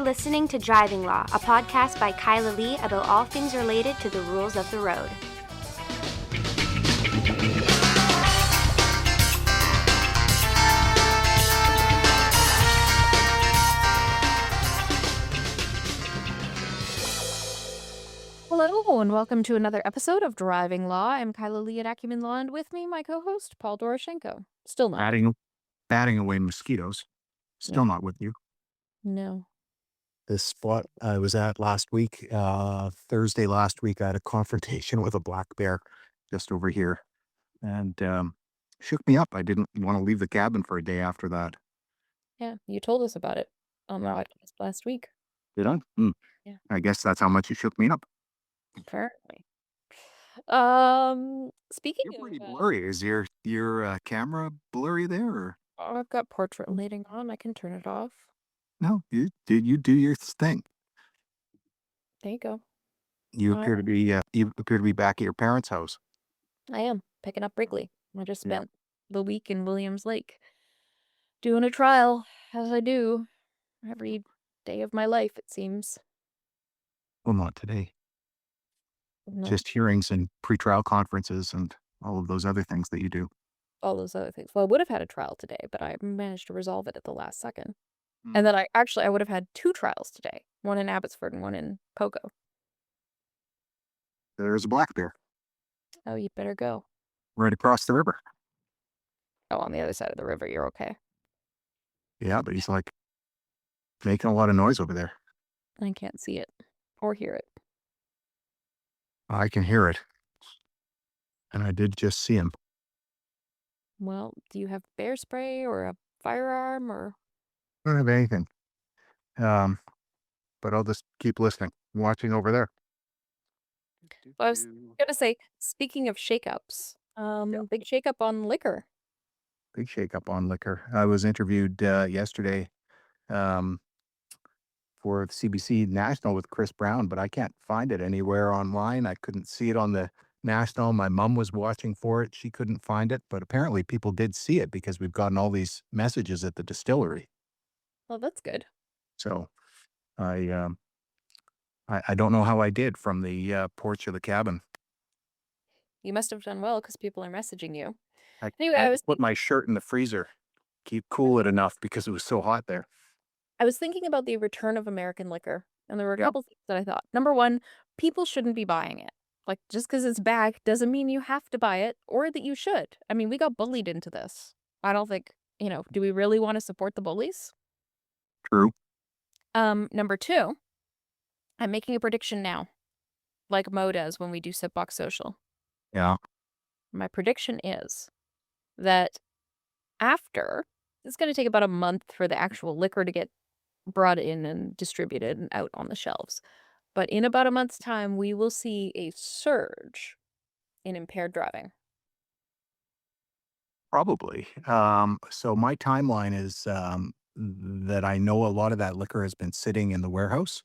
listening to Driving Law, a podcast by Kyla Lee about all things related to the rules of the road. Hello, and welcome to another episode of Driving Law. I'm Kyla Lee at Acumen Law, and with me, my co-host, Paul Doroshenko. Still not. Batting away mosquitoes. Still not with you. No. This spot I was at last week, Thursday last week, I had a confrontation with a black bear just over here, and shook me up. I didn't want to leave the cabin for a day after that. Yeah, you told us about it on the podcast last week. Did I? Yeah. I guess that's how much it shook me up. Apparently. Speaking You're pretty of, blurry. Is your camera blurry there? Or? I've got portrait lighting on. I can turn it off. No, you do your thing. There you go. You appear to be back at your parents' house. I am picking up Wrigley. I just spent the week in Williams Lake doing a trial, as I do every day of my life, it seems. Well, not today. No. Just hearings and pretrial conferences and all of those other things that you do. All those other things. Well, I would have had a trial today, but I managed to resolve it at the last second. And then I would have had two trials today, one in Abbotsford and one in Pogo. There's a black bear Oh, you better go. right across the river. Oh, on the other side of the river, you're okay. Yeah, but he's like making a lot of noise over there. I can't see it or hear it. I can hear it. And I did just see him. Well, do you have bear spray or a firearm or? I don't have anything. But I'll just keep listening, watching over there. Well, I was gonna say, speaking of shakeups, big shakeup on liquor. Big shakeup on liquor. I was interviewed yesterday for the CBC National with Chris Brown, but I can't find it anywhere online. I couldn't see it on the National. My mom was watching for it. She couldn't find it, but apparently people did see it because we've gotten all these messages at the distillery. Well, that's good. So I don't know how I did from the porch of the cabin. You must have done well because people are messaging you. Anyway, I put my shirt in the freezer, cool it enough because it was so hot there. I was thinking about the return of American liquor, and there were a couple things that I thought. Number one, people shouldn't be buying it. Like, just because it's back doesn't mean you have to buy it or that you should. I mean, we got bullied into this. I don't think, do we really want to support the bullies? True. Number two, I'm making a prediction now, like Mo does when we do Sipbox Social. Yeah. My prediction is that it's going to take about a month for the actual liquor to get brought in and distributed and out on the shelves. But in about a month's time, we will see a surge in impaired driving. Probably. So my timeline is that I know a lot of that liquor has been sitting in the warehouse.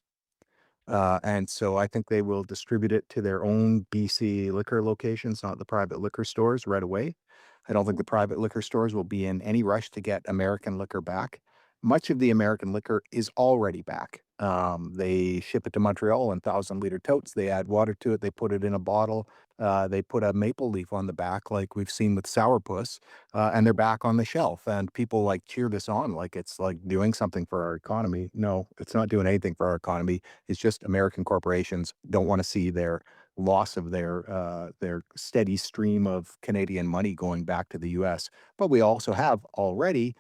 And so I think they will distribute it to their own BC liquor locations, not the private liquor stores right away. I don't think the private liquor stores will be in any rush to get American liquor back. Much of the American liquor is already back. They ship it to Montreal in 1,000-liter totes. They add water to it. They put it in a bottle. They put a maple leaf on the back like we've seen with Sourpuss, and they're back on the shelf. And people like cheer this on like it's like doing something for our economy. No, it's not doing anything for our economy. It's just American corporations don't want to see their loss of their steady stream of Canadian money going back to the U.S. But we also have already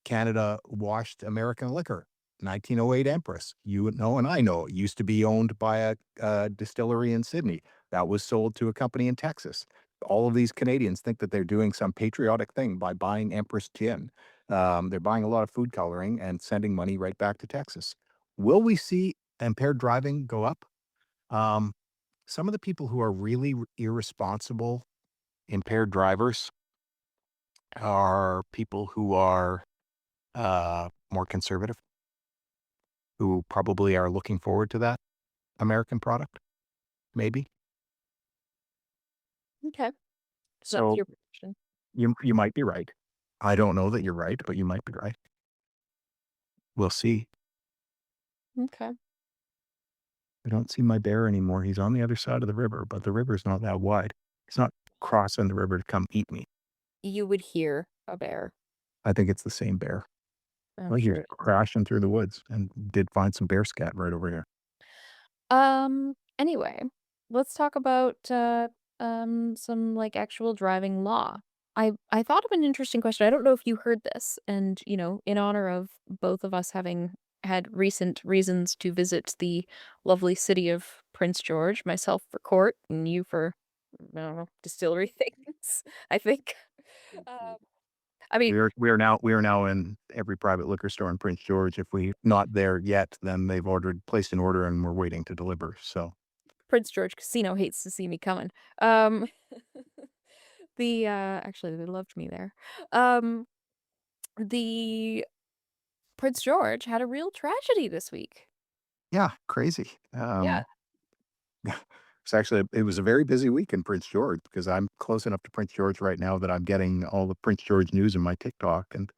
Canada washed American liquor. 1908 Empress, you know, and I know, it used to be owned by a distillery in Sydney that was sold to a company in Texas. All of these Canadians think that they're doing some patriotic thing by buying Empress gin. They're buying a lot of food coloring and sending money right back to Texas. Will we see impaired driving go up? Some of the people who are really irresponsible impaired drivers are people who are more conservative, who probably are looking forward to that American product, maybe. Okay. So that's your prediction. You might be right. I don't know that you're right, but you might be right. We'll see. Okay. I don't see my bear anymore. He's on the other side of the river, but the river's not that wide. He's not crossing the river to come eat me. You would hear a bear. I think it's the same bear. I'm Well, he was sure it is. crashing through the woods and did find some bear scat right over here. Anyway, let's talk about some like actual driving law. I thought of an interesting question. I don't know if you heard this, and in honor of both of us having had recent reasons to visit the lovely city of Prince George, myself for court and you for I don't know, distillery things, I think. Um, I mean, We are now in every private liquor store in Prince George. If we not there yet, then they've placed an order and we're waiting to deliver. So Prince George Casino hates to see me coming. Um, actually they loved me there. Um, the Prince George had a real tragedy this week. yeah, crazy. Yeah. It was a very busy week in Prince George because I'm close enough to Prince George right now that I'm getting all the Prince George news in my TikTok. And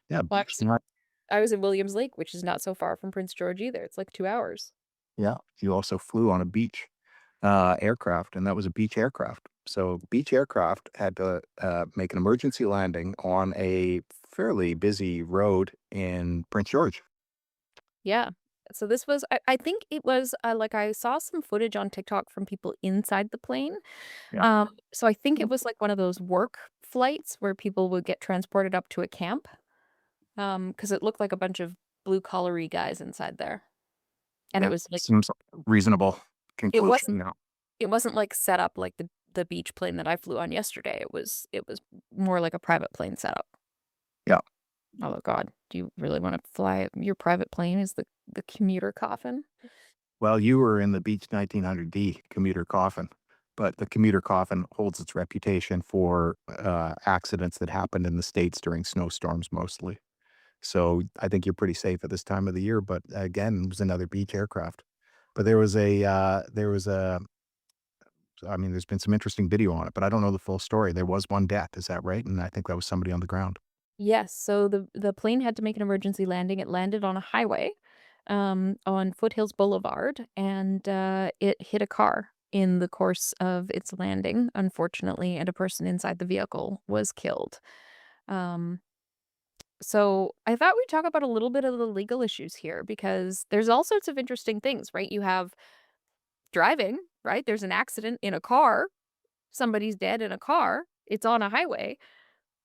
yeah, Well, it's not, I was in Williams Lake, which is not so far from Prince George either. It's like 2 hours. yeah, you also flew on a beach aircraft, and that was a beach aircraft. So beach aircraft had to make an emergency landing on a fairly busy road in Prince George. Yeah. So this was I think it was, like, I saw some footage on TikTok from people inside the plane. Yeah. So I think it was, like, one of those work flights where people would get transported up to a camp, because it looked like a bunch of blue-collar-y guys inside there. And it Yeah, was, like seems reasonable it conclusion. wasn't it wasn't, like, set up like the beach plane that I flew on yesterday. It was more like a private plane setup. Yeah. Oh god, do you really wanna fly your private plane as the commuter coffin? Well, you were in the Beech 1900D commuter coffin, but the commuter coffin holds its reputation for accidents that happened in the States during snowstorms mostly. So I think you're pretty safe at this time of the year. But again, it was another beach aircraft. But I mean, there's been some interesting video on it, but I don't know the full story. There was one death. Is that right? And I think that was somebody on the ground. Yes, so the plane had to make an emergency landing. It landed on a highway, on Foothills Boulevard, and, it hit a car in the course of its landing, unfortunately, and a person inside the vehicle was killed. Um, so I thought we'd talk about a little bit of the legal issues here because there's all sorts of interesting things, right? You have driving, right? There's an accident in a car, somebody's dead in a car, it's on a highway.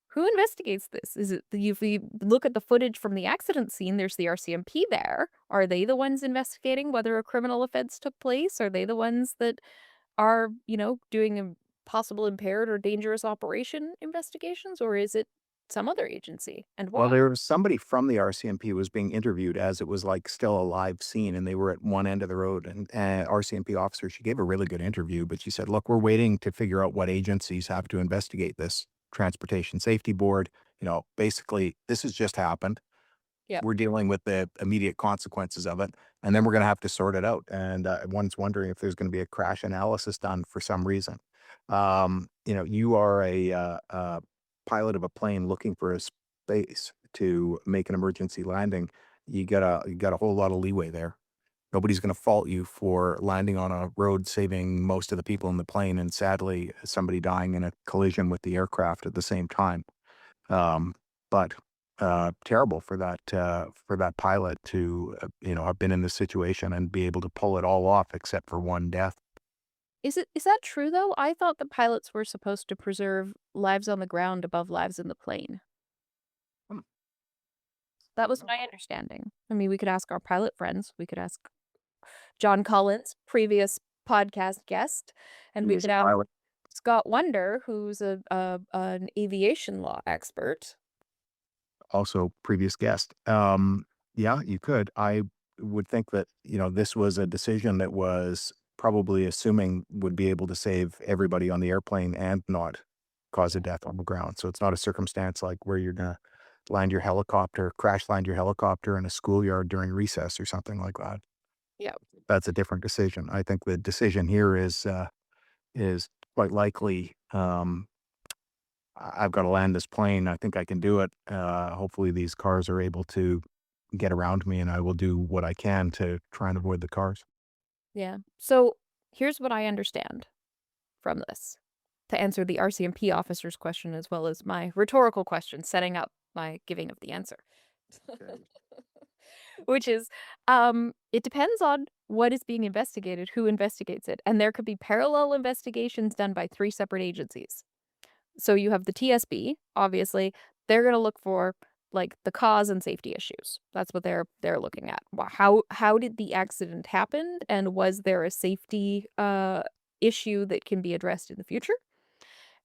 Who investigates this? Is it if we look at the footage from the accident scene, there's the RCMP there. Are they the ones investigating whether a criminal offense took place? Are they the ones that are, doing a possible impaired or dangerous operation investigations? Or is it some other agency? And Well, why? there was somebody from the RCMP was being interviewed as it was like still a live scene, and they were at one end of the road. And RCMP officer, she gave a really good interview, but she said, "Look, we're waiting to figure out what agencies have to investigate this. Transportation Safety Board, basically, this has just happened. Yep. We're dealing with the immediate consequences of it, and then we're going to have to sort it out." And one's wondering if there's going to be a crash analysis done for some reason. You are a pilot of a plane looking for a space to make an emergency landing. You got a whole lot of leeway there. Nobody's going to fault you for landing on a road, saving most of the people in the plane, and sadly, somebody dying in a collision with the aircraft at the same time. Um, but terrible for that pilot to have been in this situation and be able to pull it all off except for one death. Is that true though? I thought the pilots were supposed to preserve lives on the ground above lives in the plane. Hmm, That was my understanding. I mean, we could ask our pilot friends. We could ask John Collins, previous podcast guest, and He we was could a have pilot. Scott Wonder, who's an aviation law expert. Also previous guest. Yeah, you could. I would think that, this was a decision that was probably assuming would be able to save everybody on the airplane and not cause a death on the ground. So it's not a circumstance like where you're gonna crash land your helicopter in a schoolyard during recess or something like that. Yeah. That's a different decision. I think the decision here is quite likely, I've got to land this plane. I think I can do it. Hopefully these cars are able to get around me, and I will do what I can to try and avoid the cars. Yeah. So here's what I understand from this to answer the RCMP officer's question as well as my rhetorical question, setting up my giving of the answer. Okay. Which is, it depends on what is being investigated, who investigates it, and there could be parallel investigations done by 3 separate agencies. So you have the TSB, obviously, they're gonna look for, like, the cause and safety issues. That's what they're looking at. How did the accident happen, and was there a safety, issue that can be addressed in the future?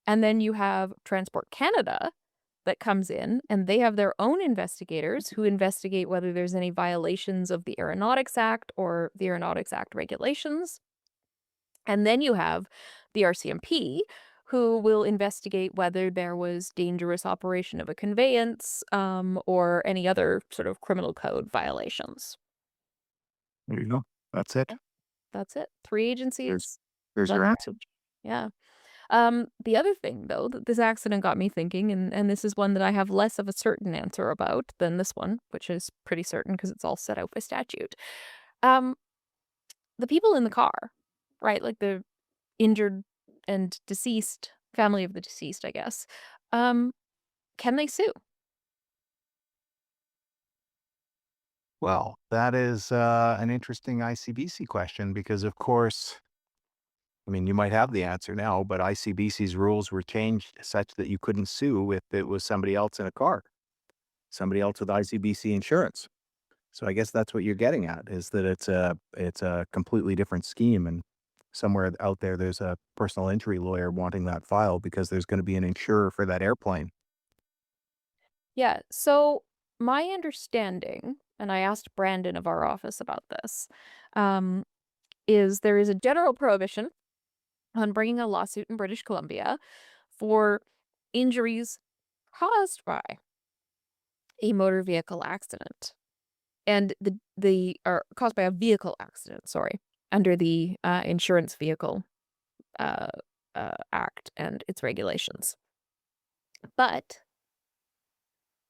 And then you have Transport Canada that comes in, and they have their own investigators who investigate whether there's any violations of the Aeronautics Act or the Aeronautics Act regulations. And then you have the RCMP, who will investigate whether there was dangerous operation of a conveyance, or any other sort of criminal code violations. There you go. That's it. Yeah, that's it. 3 There's agencies. there's That's your it. answer. Yeah. The other thing, though, that this accident got me thinking, and this is one that I have less of a certain answer about than this one, which is pretty certain because it's all set out by statute. Um, the people in the car, right? Like the injured and deceased family of the deceased, I guess. Um, can they sue? Well, that is an interesting ICBC question because, of course, I mean, you might have the answer now, but ICBC's rules were changed such that you couldn't sue if it was somebody else in a car, somebody else with ICBC insurance. So I guess that's what you're getting at is that it's a completely different scheme, and somewhere out there there's a personal injury lawyer wanting that file because there's going to be an insurer for that airplane. Yeah. So my understanding, and I asked Brandon of our office about this, um, is there is a general prohibition on bringing a lawsuit in British Columbia for injuries caused by a motor vehicle accident. And the or caused by a vehicle accident, sorry, under the, Insurance Vehicle, uh, Act and its regulations. But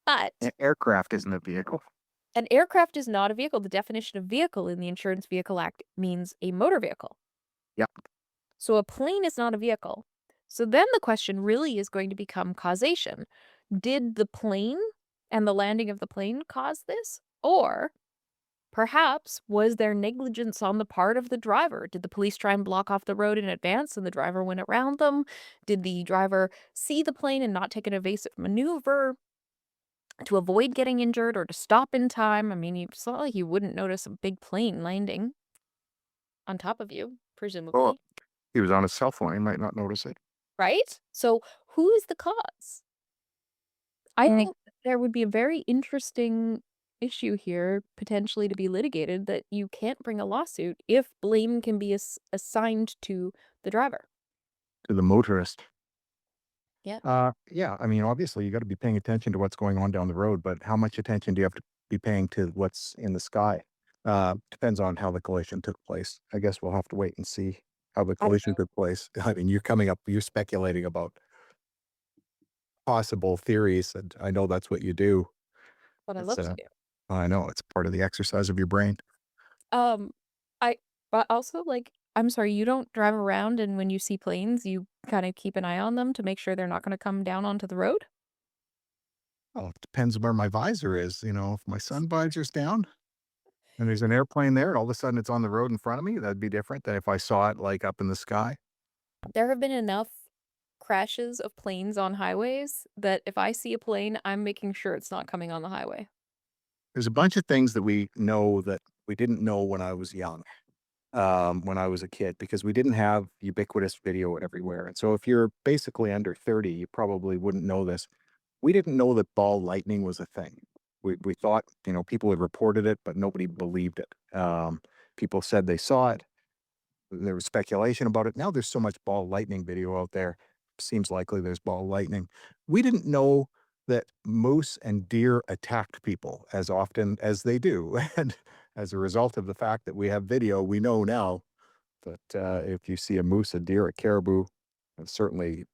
but Aircraft isn't a vehicle. an aircraft is not a vehicle. The definition of vehicle in the Insurance Vehicle Act means a motor vehicle. Yep. So a plane is not a vehicle. So then the question really is going to become causation. Did the plane and the landing of the plane cause this? Or perhaps was there negligence on the part of the driver? Did the police try and block off the road in advance and the driver went around them? Did the driver see the plane and not take an evasive maneuver to avoid getting injured or to stop in time? I mean, it's not like you wouldn't notice a big plane landing on top of you, Well, presumably, he was on his cell phone. He might not notice it. right? So who is the cause? I Mm. think there would be a very interesting issue here potentially to be litigated that you can't bring a lawsuit if blame can be assigned to the driver. To the motorist. Yeah. Yeah, I mean, obviously, you gotta be paying attention to what's going on down the road, but how much attention do you have to be paying to what's in the sky? Depends on how the collision took place. I guess we'll have to wait and see how the I don't collision know, took place. I mean, you're speculating about possible theories, and I know that's what you do. but I It's, love to do. I know it's part of the exercise of your brain. Um, I but also, like, I'm sorry, you don't drive around and when you see planes, you kinda keep an eye on them to make sure they're not gonna come down onto the road? Oh, it depends where my visor is, if my sun visor's down and there's an airplane there and all of a sudden it's on the road in front of me, that'd be different than if I saw it, like, up in the sky. There have been enough crashes of planes on highways that if I see a plane, I'm making sure it's not coming on the highway. There's a bunch of things that we know that we didn't know when I was young, when I was a kid, because we didn't have ubiquitous video everywhere. And so if you're basically under 30, you probably wouldn't know this. We didn't know that ball lightning was a thing. We thought, people had reported it, but nobody believed it. People said they saw it. There was speculation about it. Now there's so much ball lightning video out there. Seems likely there's ball lightning. We didn't know that moose and deer attacked people as often as they do. And as a result of the fact that we have video, we know now that if you see a moose, a deer, a caribou, certainly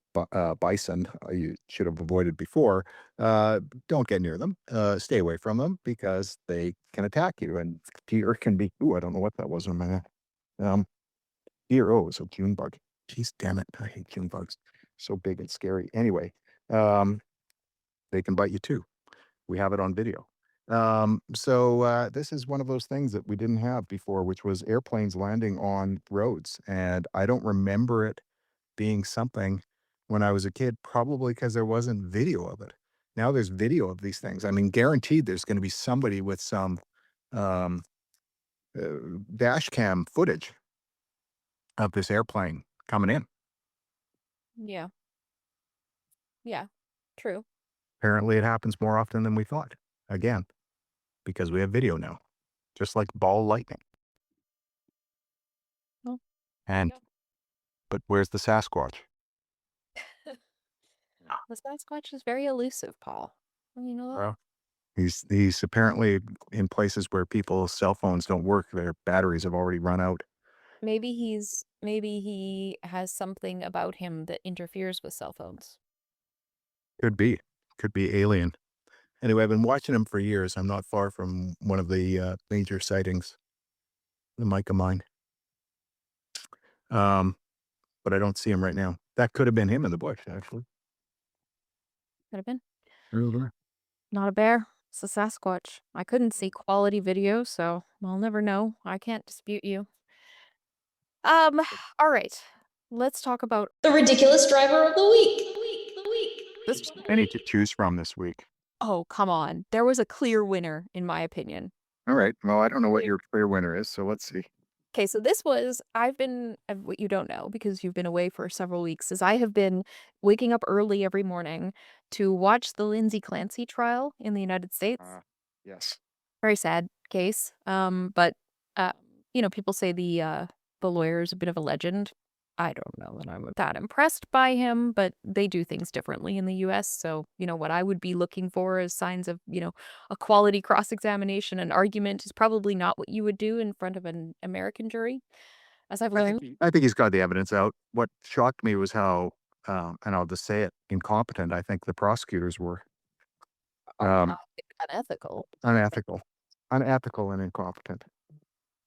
bison you should have avoided before, don't get near them. Stay away from them because they can attack you. And deer can be. Ooh, I don't know what that was in my. Deer. Oh, it's a June bug. Jeez, damn it! I hate June bugs. So big and scary. Anyway, um, they can bite you too. We have it on video. So this is one of those things that we didn't have before, which was airplanes landing on roads. And I don't remember it being something when I was a kid, probably because there wasn't video of it. Now there's video of these things. I mean, guaranteed there's going to be somebody with some um, dash cam footage of this airplane coming in. Yeah. Yeah. True. Apparently, it happens more often than we thought. Again, because we have video now, just like ball lightning. Well, And go. but where's the Sasquatch? The Sasquatch is very elusive, Paul. You know that? Well, he's apparently in places where people's cell phones don't work. Their batteries have already run out. Maybe he has something about him that interferes with cell phones. Could be alien. Anyway, I've been watching him for years. I'm not far from one of the major sightings, the Micah mine. But I don't see him right now. That could have been him in the bush, actually. Could have been. Mhm. Not a bear. It's a Sasquatch. I couldn't see quality video, so I'll never know. I can't dispute you. All right. Let's talk about The ridiculous driver of the week. this. Many to choose from this week. Oh, come on. There was a clear winner, in my opinion. All right. Well, I don't know what your clear winner is, so let's see. Okay, so this was, what you don't know because you've been away for several weeks, is I have been waking up early every morning to watch the Lindsay Clancy trial in the United States. Yes. Very sad case. But uh, people say the lawyer is a bit of a legend. I don't know that I'm that impressed by him, but they do things differently in the US. So, what I would be looking for as signs of, a quality cross-examination and argument is probably not what you would do in front of an American jury, as I've learned. I think he's got the evidence out. What shocked me was how, and I'll just say it, incompetent I think the prosecutors were. Um, Unethical. unethical and incompetent.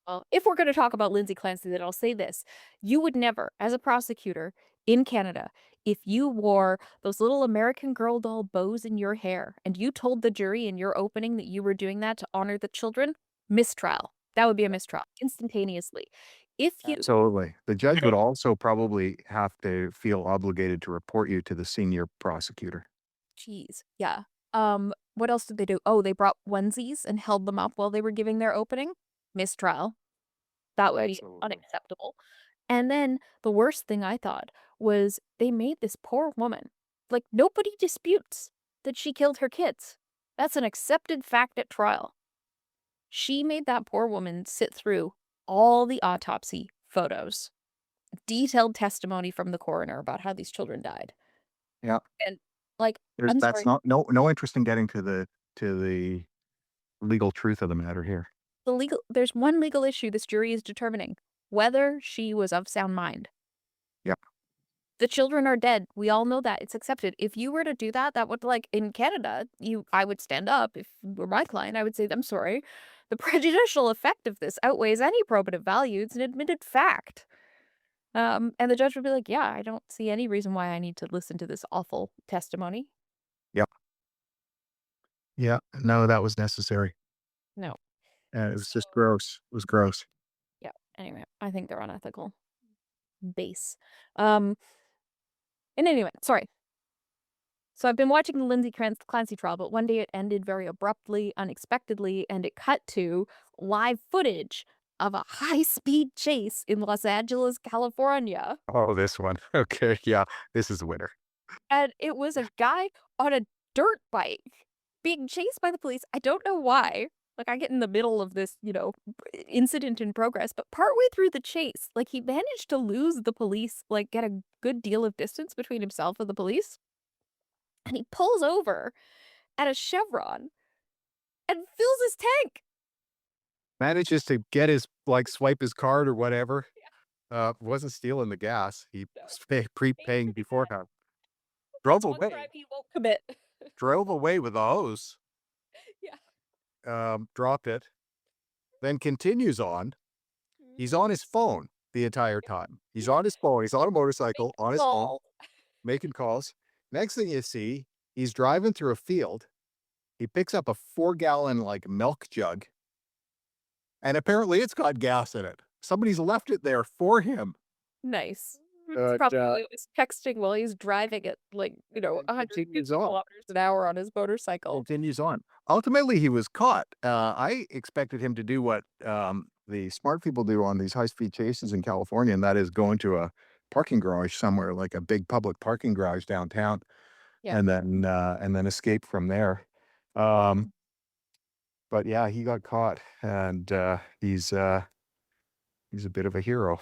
Well, if we're going to talk about Lindsay Clancy, then I'll say this. You would never, as a prosecutor in Canada, if you wore those little American Girl doll bows in your hair and you told the jury in your opening that you were doing that to honor the children, mistrial. That would be a mistrial instantaneously. If you Absolutely. The judge would also probably have to feel obligated to report you to the senior prosecutor. Jeez, yeah. What else did they do? Oh, they brought onesies and held them up while they were giving their opening. Mistrial. That would be Absolutely. unacceptable. And then the worst thing I thought was they made this poor woman, like nobody disputes that she killed her kids. That's an accepted fact at trial. She made that poor woman sit through all the autopsy photos, detailed testimony from the coroner about how these children died. Yeah. And like, That's not no interest in getting to the legal truth of the matter here. there's one legal issue this jury is determining, whether she was of sound mind. Yeah. The children are dead. We all know that. It's accepted. If you were to do that, that would, like, in Canada, I would stand up. If you were my client, I would say, I'm sorry. The prejudicial effect of this outweighs any probative value. It's an admitted fact. And the judge would be like, yeah, I don't see any reason why I need to listen to this awful testimony. Yep. Yeah. No, that was necessary. No. It was just gross. It was gross. Yeah. Anyway, I think they're unethical. Base. And anyway, sorry. So I've been watching the Lindsay Clancy trial, but one day it ended very abruptly, unexpectedly, and it cut to live footage of a high-speed chase in Los Angeles, California. Oh, this one. Okay. Yeah. This is the winner. And it was a guy on a dirt bike being chased by the police. I don't know why. Like, I get in the middle of this, incident in progress, but partway through the chase, like, he managed to lose the police, like, get a good deal of distance between himself and the police. And he pulls over at a Chevron and fills his tank. Manages to get swipe his card or whatever. Wasn't stealing the gas. He was prepaying beforehand. drove One away. crime he won't commit. Drove away with the hose. Yeah. Dropped it. Then continues on. He's on his phone the entire time. He's on his phone. He's on a motorcycle, on his phone, making calls. Next thing you see, he's driving through a field. He picks up a 4-gallon milk jug. And apparently it's got gas in it. Somebody's left it there for him. Nice. But, Probably was texting while he's driving at 150 continues on. kilometers an hour on his motorcycle. Continues on. Ultimately, he was caught. I expected him to do what the smart people do on these high-speed chases in California, and that is go into a parking garage somewhere, like a big public parking garage downtown, Yeah. and then escape from there. But yeah, he got caught, and he's a bit of a hero.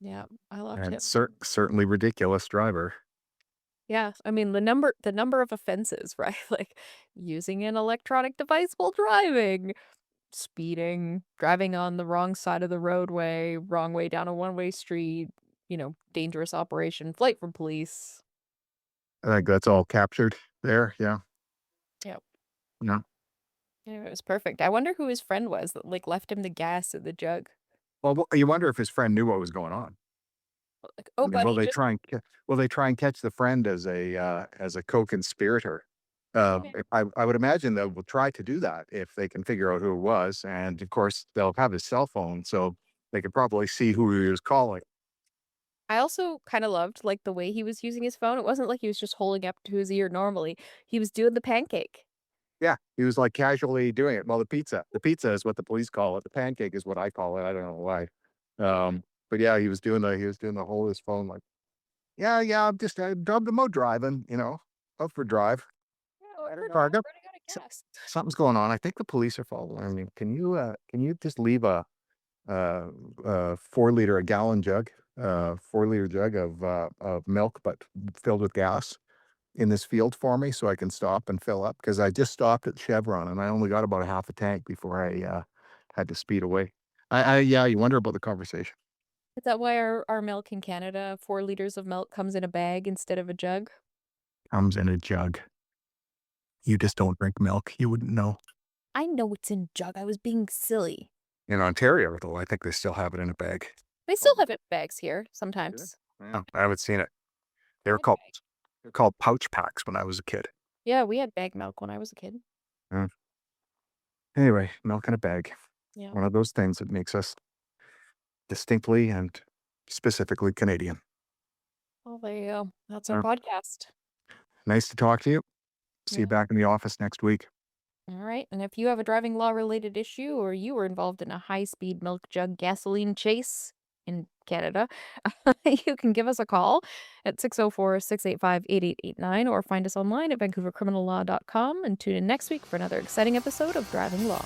Yeah, I loved And him. certainly ridiculous driver. Yeah, I mean the number of offenses, right? Like using an electronic device while driving, speeding, driving on the wrong side of the roadway, wrong way down a one-way street, dangerous operation, flight from police. I think that's all captured there. Yeah. Yep. Yeah. Yeah, it was perfect. I wonder who his friend was that left him the gas in the jug. Well, you wonder if his friend knew what was going on. Like, I oh, mean, buddy, will they try and catch the friend as a co-conspirator? I would imagine they will try to do that if they can figure out who it was, and of course they'll have his cell phone, so they could probably see who he was calling. I also kind of loved the way he was using his phone. It wasn't like he was just holding up to his ear normally. He was doing the pancake. Yeah, he was casually doing it. Well, the pizza is what the police call it. The pancake is what I call it. I don't know why. But yeah, he was doing the whole his phone yeah, I'm just I'm out driving, out for a drive. Yeah, we're Running out of gas. Something's going on. I think the police are following me. Can you just leave a 4 liter, 4 liter jug of milk, but filled with gas in this field for me so I can stop and fill up? Because I just stopped at Chevron and I only got about a half a tank before I had to speed away. Yeah, you wonder about the conversation. Is that why our milk in Canada, 4 liters of milk comes in a bag instead of a jug? Comes in a jug. You just don't drink milk. You wouldn't know. I know it's in jug. I was being silly. In Ontario, though, I think they still have it in a bag. They still have it in bags here sometimes. Yeah, I haven't seen it. They're called pouch packs when I was a kid. Yeah, we had bag milk when I was a kid. Anyway, milk in a bag. Yeah. One of those things that makes us distinctly and specifically Canadian. Well, there you go. That's our podcast. Nice to talk to you. See you Yeah. back in the office next week. All right. And if you have a driving law related issue or you were involved in a high-speed milk jug gasoline chase in Canada, you can give us a call at 604-685-8889 or find us online at vancouvercriminallaw.com and tune in next week for another exciting episode of Driving Law.